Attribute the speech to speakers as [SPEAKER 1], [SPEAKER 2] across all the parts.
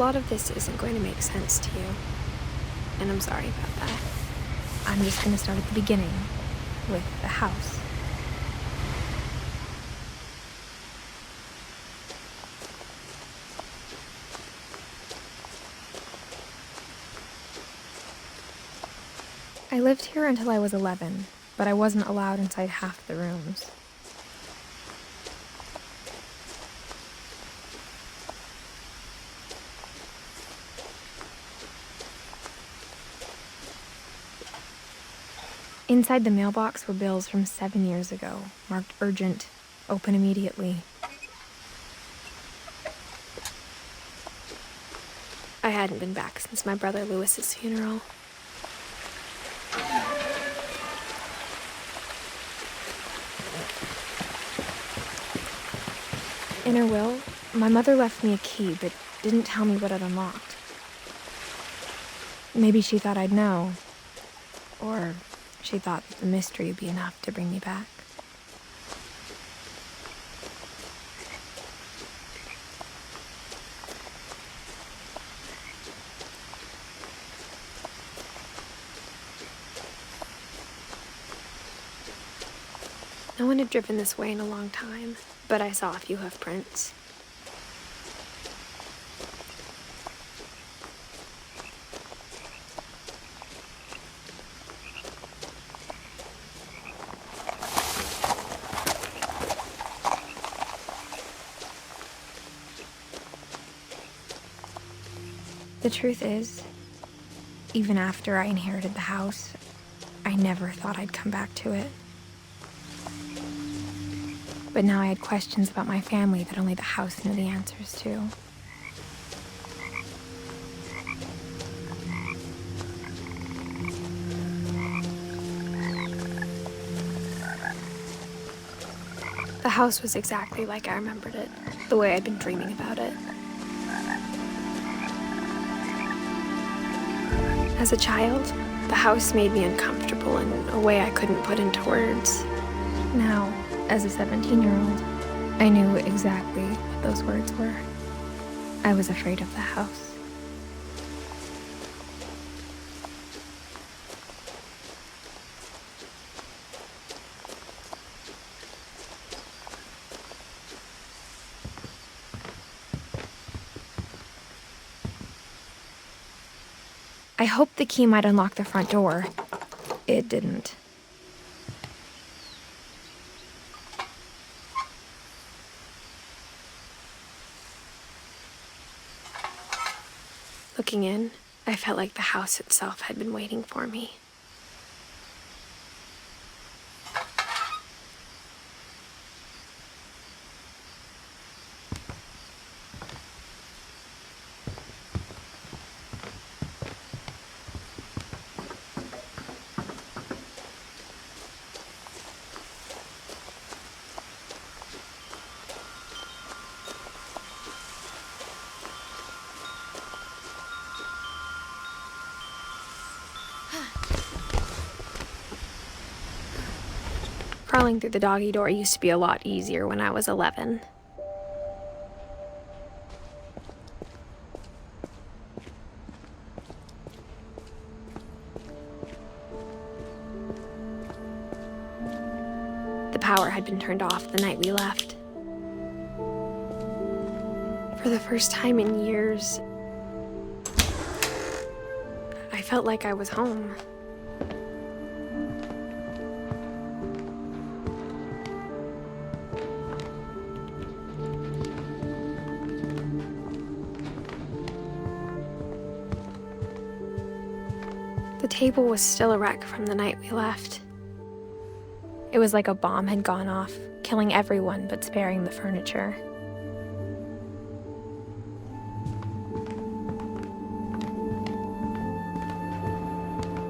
[SPEAKER 1] lot of this isn't going to make sense to you, and I'm sorry about that.
[SPEAKER 2] I'm just going to start at the beginning, with the house. I lived here until I was 11, but I wasn't allowed inside half the rooms. Inside the mailbox were bills from 7 years ago, marked urgent, open immediately.
[SPEAKER 1] I hadn't been back since my brother Lewis's funeral.
[SPEAKER 2] In her will, my mother left me a key, but didn't tell me what it unlocked. Maybe she thought I'd know, or she thought that the mystery would be enough to bring me back.
[SPEAKER 1] No one had driven this way in a long time, but I saw a few hoof prints.
[SPEAKER 2] The truth is, even after I inherited the house, I never thought I'd come back to it. But now I had questions about my family that only the house knew the answers to.
[SPEAKER 1] The house was exactly like I remembered it, the way I'd been dreaming about it. As a child, the house made me uncomfortable in a way I couldn't put into words.
[SPEAKER 2] Now, as a 17-year-old, I knew exactly what those words were. I was afraid of the house. I hoped the key might unlock the front door. It didn't.
[SPEAKER 1] Looking in, I felt like the house itself had been waiting for me. Crawling through the doggy door used to be a lot easier when I was 11. The power had been turned off the night we left. For the first time in years, I felt like I was home. The table was still a wreck from the night we left. It was like a bomb had gone off, killing everyone but sparing the furniture.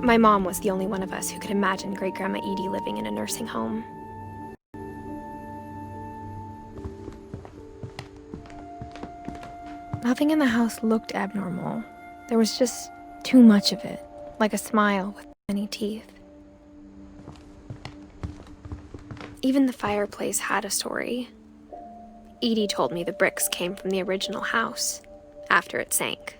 [SPEAKER 1] My mom was the only one of us who could imagine Great-Grandma Edie living in a nursing home.
[SPEAKER 2] Nothing in the house looked abnormal. There was just too much of it, like a smile with many teeth.
[SPEAKER 1] Even the fireplace had a story. Edie told me the bricks came from the original house, after it sank.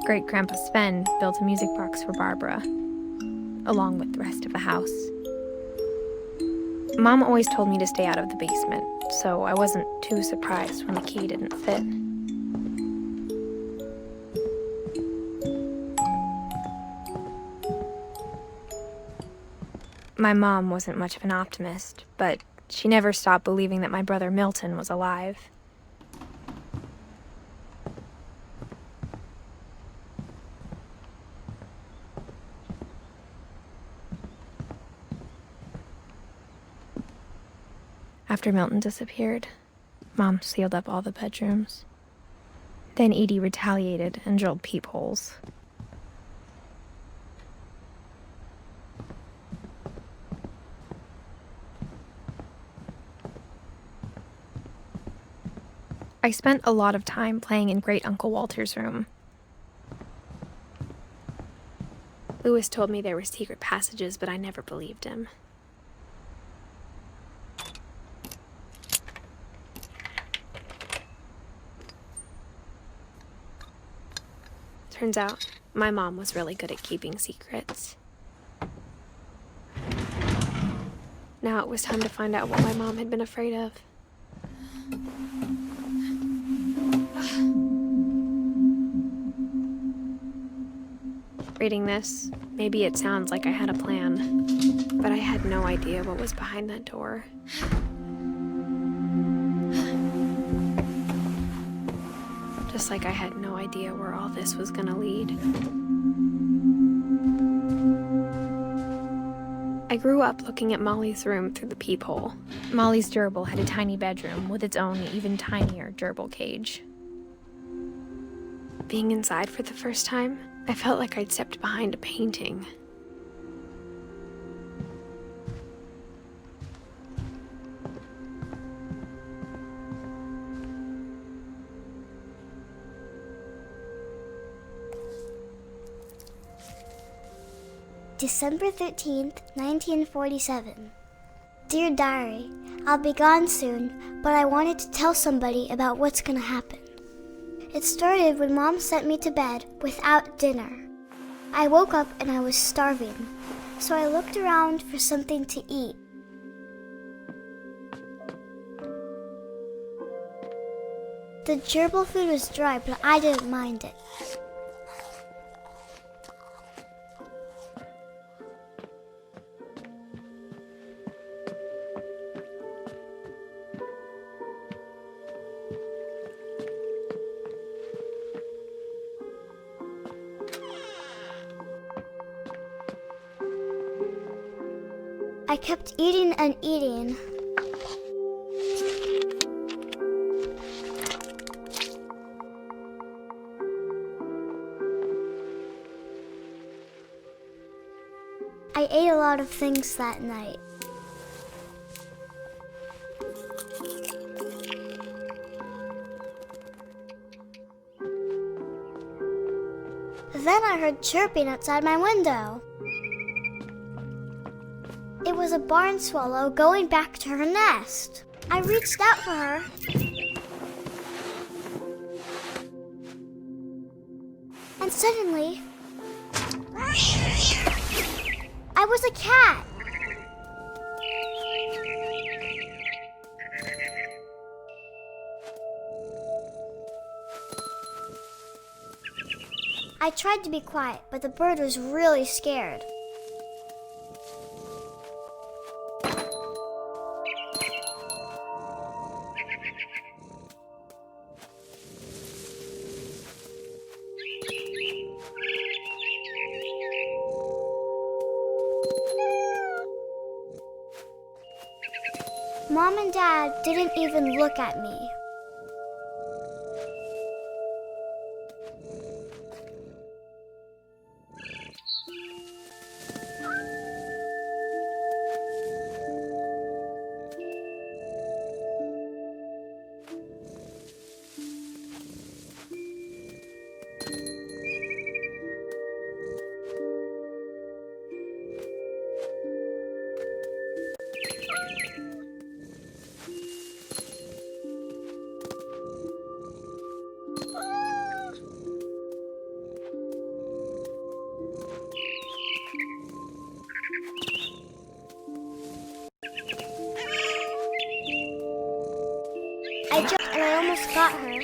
[SPEAKER 1] Great-Grandpa Sven built a music box for Barbara, along with the rest of the house. Mom always told me to stay out of the basement, so I wasn't too surprised when the key didn't fit. My mom wasn't much of an optimist, but she never stopped believing that my brother Milton was alive. After Milton disappeared, Mom sealed up all the bedrooms. Then Edie retaliated and drilled peepholes. I spent a lot of time playing in Great Uncle Walter's room. Lewis told me there were secret passages, but I never believed him. Turns out, my mom was really good at keeping secrets. Now it was time to find out what my mom had been afraid of. Reading this, maybe it sounds like I had a plan, but I had no idea what was behind that door. Just like I had no idea where all this was gonna lead. I grew up looking at Molly's room through the peephole. Molly's gerbil had a tiny bedroom with its own even tinier gerbil cage. Being inside for the first time, I felt like I'd stepped behind a painting.
[SPEAKER 3] December 13th, 1947. Dear Diary, I'll be gone soon, but I wanted to tell somebody about what's gonna happen. It started when Mom sent me to bed without dinner. I woke up and I was starving, so I looked around for something to eat. The gerbil food was dry, but I didn't mind it. I kept eating and eating. I ate a lot of things that night. Then I heard chirping outside my window. It was a barn swallow going back to her nest. I reached out for her. And suddenly, I was a cat. I tried to be quiet, but the bird was really scared. Mom and Dad didn't even look at me. I jumped and I almost got her.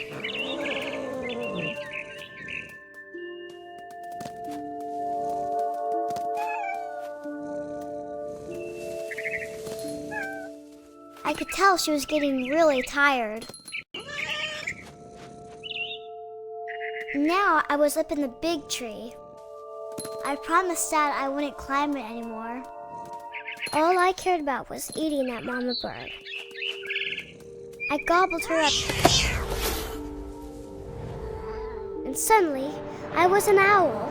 [SPEAKER 3] I could tell she was getting really tired. Now I was up in the big tree. I promised Dad I wouldn't climb it anymore. All I cared about was eating that mama bird. I gobbled her up. And suddenly, I was an owl.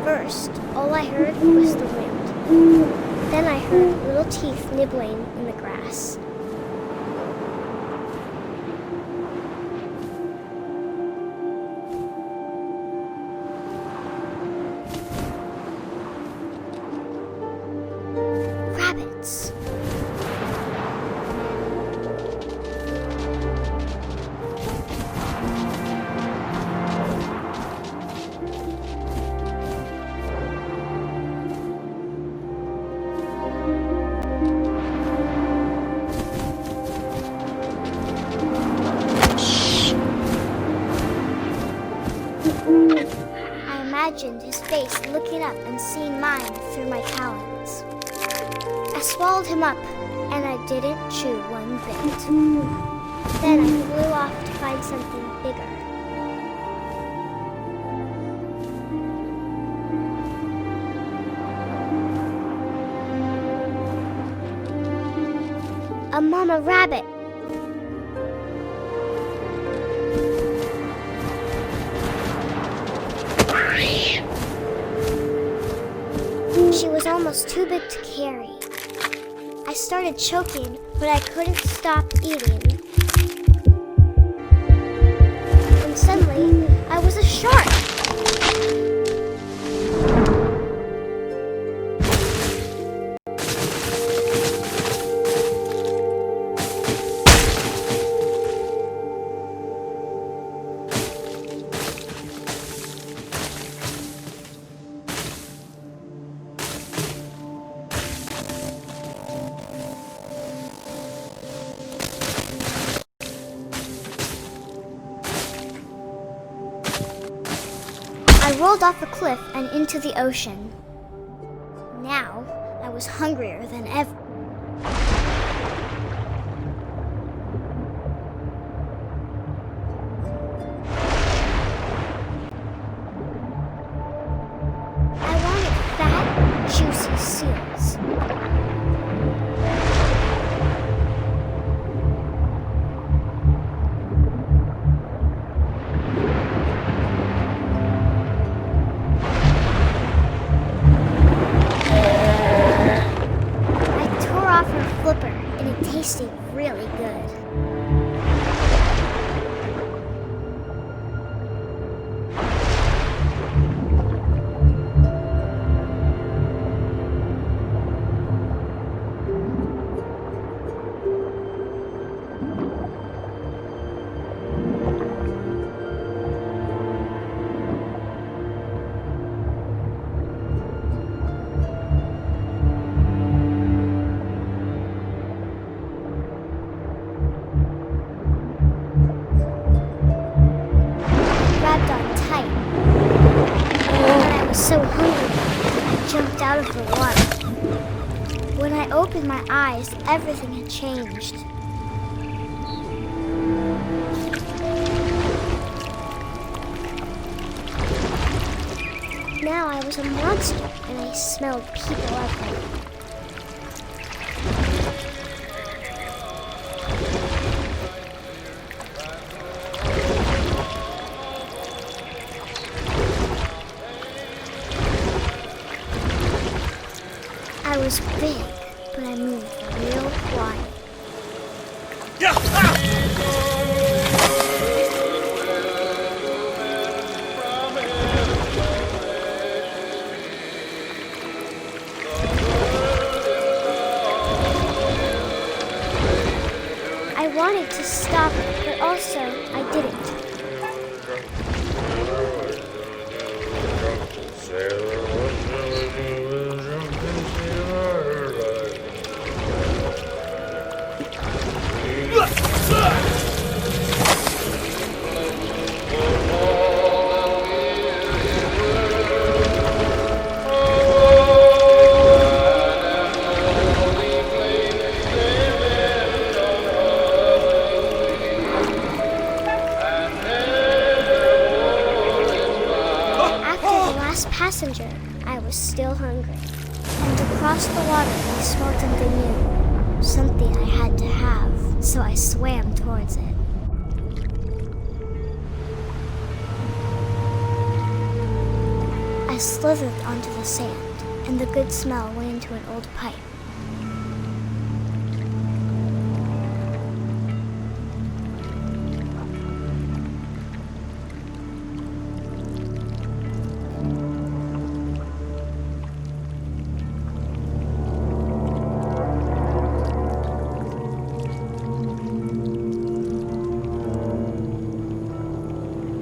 [SPEAKER 3] First, all I heard was the wind. Then I heard little teeth nibbling in the grass. Rabbits. I imagined his face looking up and seeing mine through my talons. I swallowed him up, and I didn't chew one bit. Then I flew off to find something bigger. A mama rabbit. She was almost too big to carry. I started choking, but I couldn't stop eating. And suddenly, I was a shark. I rolled off a cliff and into the ocean. Now, I was hungrier than ever. I wanted fat, juicy seals. And it tasted really good. So hungry, I jumped out of the water. When I opened my eyes, everything had changed. Now I was a monster, and I smelled people everywhere. I was big, but I moved real quiet. I wanted to stop, but also I didn't. hungry. And across the water we smelled something new. Something I had to have, so I swam towards it. I slithered onto the sand, and the good smell went into an old pipe.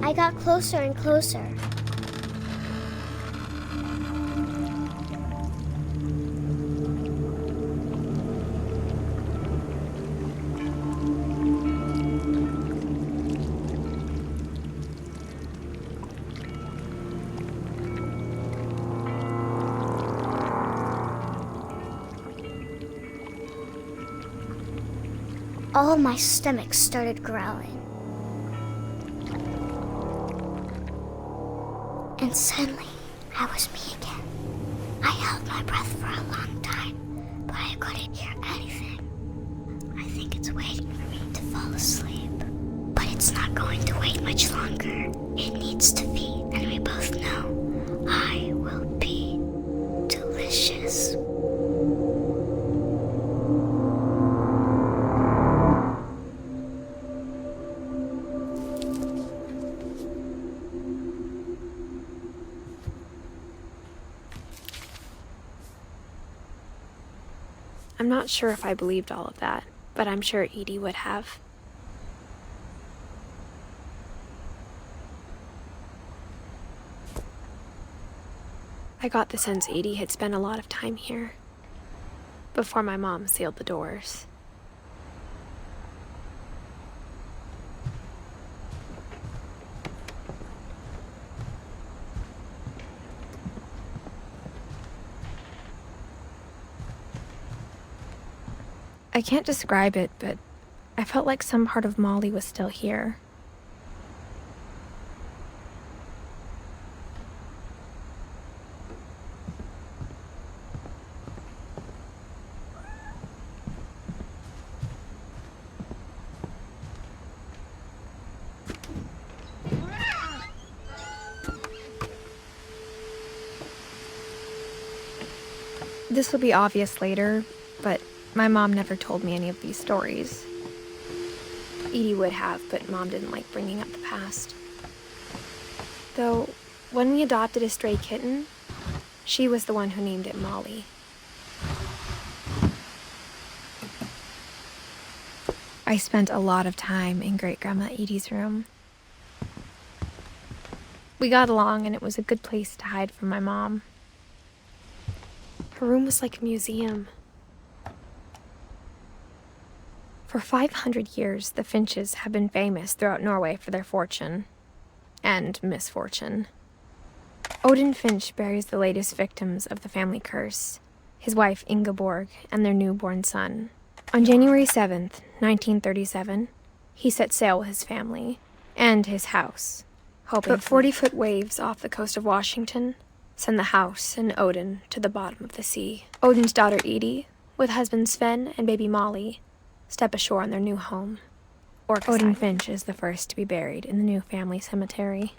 [SPEAKER 3] I got closer and closer. All my stomach started growling. And suddenly, I was me again. I held my breath for a long time, but I couldn't hear anything. I think it's waiting for me to fall asleep. But it's not going to wait much longer. It needs to feed, and we both know I will be delicious.
[SPEAKER 1] I'm not sure if I believed all of that, but I'm sure Edie would have. I got the sense Edie had spent a lot of time here, before my mom sealed the doors. I can't describe it, but I felt like some part of Molly was still here. This will be obvious later, but my mom never told me any of these stories. Edie would have, but Mom didn't like bringing up the past. Though, when we adopted a stray kitten, she was the one who named it Molly. I spent a lot of time in Great-Grandma Edie's room. We got along, and it was a good place to hide from my mom. Her room was like a museum. For 500 years, the Finches have been famous throughout Norway for their fortune and misfortune. Odin Finch buries the latest victims of the family curse, his wife Ingeborg and their newborn son. On January 7th, 1937, he set sail with his family and his house, hoping but 40-foot waves off the coast of Washington send the house and Odin to the bottom of the sea. Odin's daughter Edie, with husband Sven and baby Molly, step ashore on their new home. Odin Finch is the first to be buried in the new family cemetery.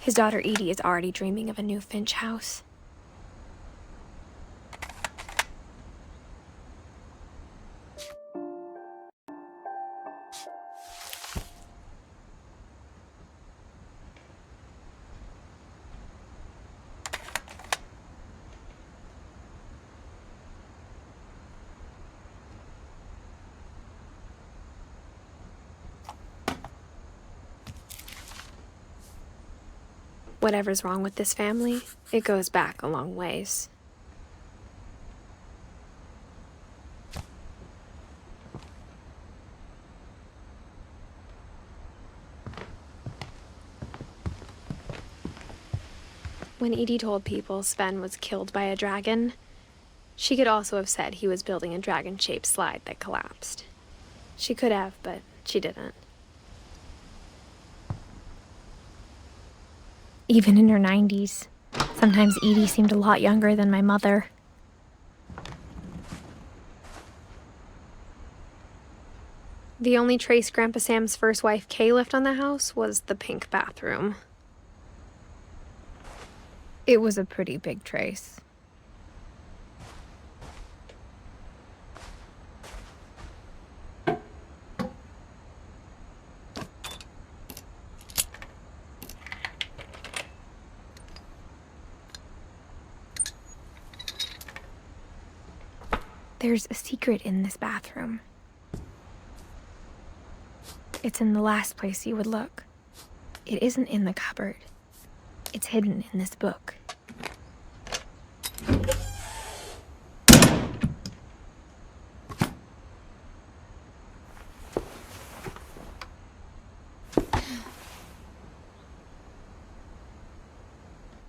[SPEAKER 1] His daughter Edie is already dreaming of a new Finch house. Whatever's wrong with this family, it goes back a long ways. When Edie told people Sven was killed by a dragon, she could also have said he was building a dragon-shaped slide that collapsed. She could have, but she didn't. Even in her 90s, Sometimes Edie seemed a lot younger than my mother. The only trace Grandpa Sam's first wife, Kay, left on the house was the pink bathroom. It was a pretty big trace. There's a secret in this bathroom. It's in the last place you would look. It isn't in the cupboard. It's hidden in this book.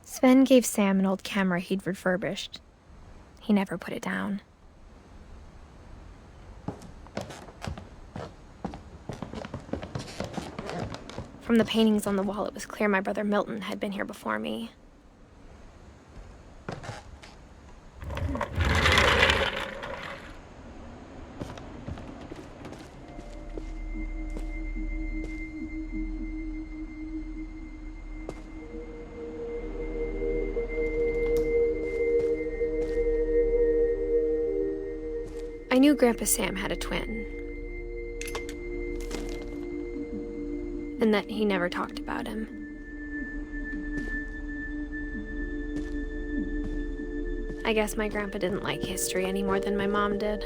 [SPEAKER 1] Sven gave Sam an old camera he'd refurbished. He never put it down. From the paintings on the wall, it was clear my brother Milton had been here before me. I knew Grandpa Sam had a twin, and that he never talked about him. I guess my grandpa didn't like history any more than my mom did.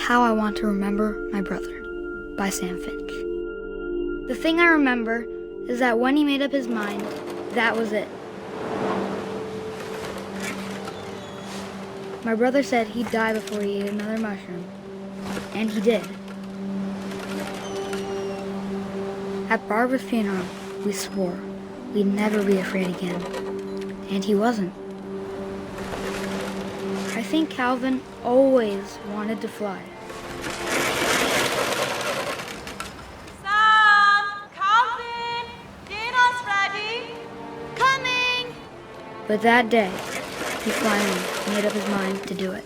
[SPEAKER 4] How I Want to Remember My Brother by Sam Finch. The thing I remember is that when he made up his mind, that was it. My brother said he'd die before he ate another mushroom, and he did. At Barbara's funeral, we swore we'd never be afraid again, and he wasn't. I think Calvin always wanted to fly.
[SPEAKER 5] Sam! Calvin! Dinner's ready! Coming!
[SPEAKER 4] But that day, he finally made up his mind to do it.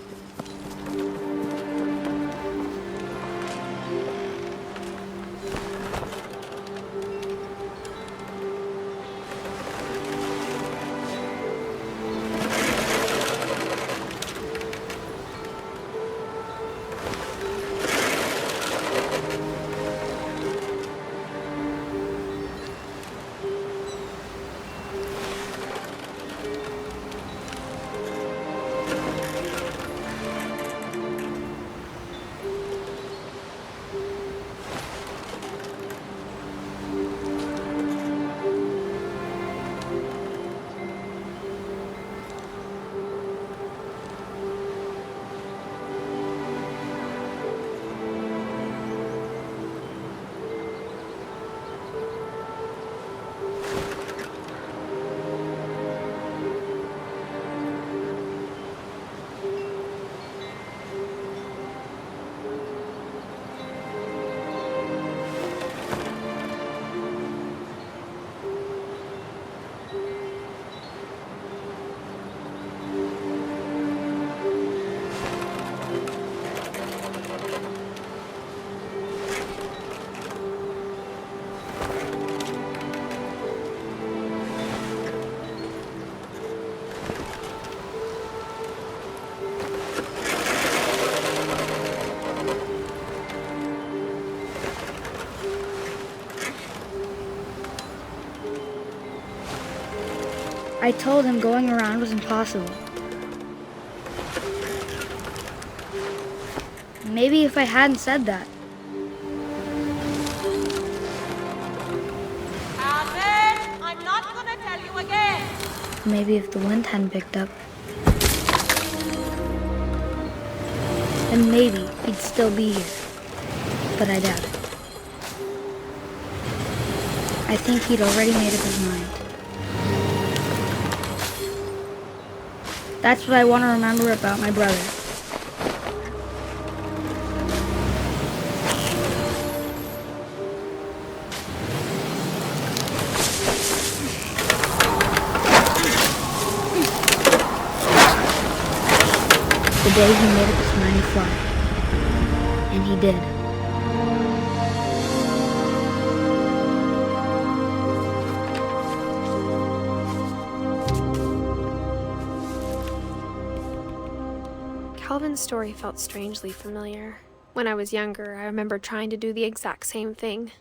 [SPEAKER 4] I told him going around was impossible. Maybe if I hadn't said that.
[SPEAKER 5] Calvin! I'm not gonna tell you again!
[SPEAKER 4] Maybe if the wind hadn't picked up. And maybe he'd still be here. But I doubt it. I think he'd already made up his mind. That's what I want to remember about my brother. the day he made up his mind to fly. And he did.
[SPEAKER 1] Calvin's story felt strangely familiar. When I was younger, I remember trying to do the exact same thing.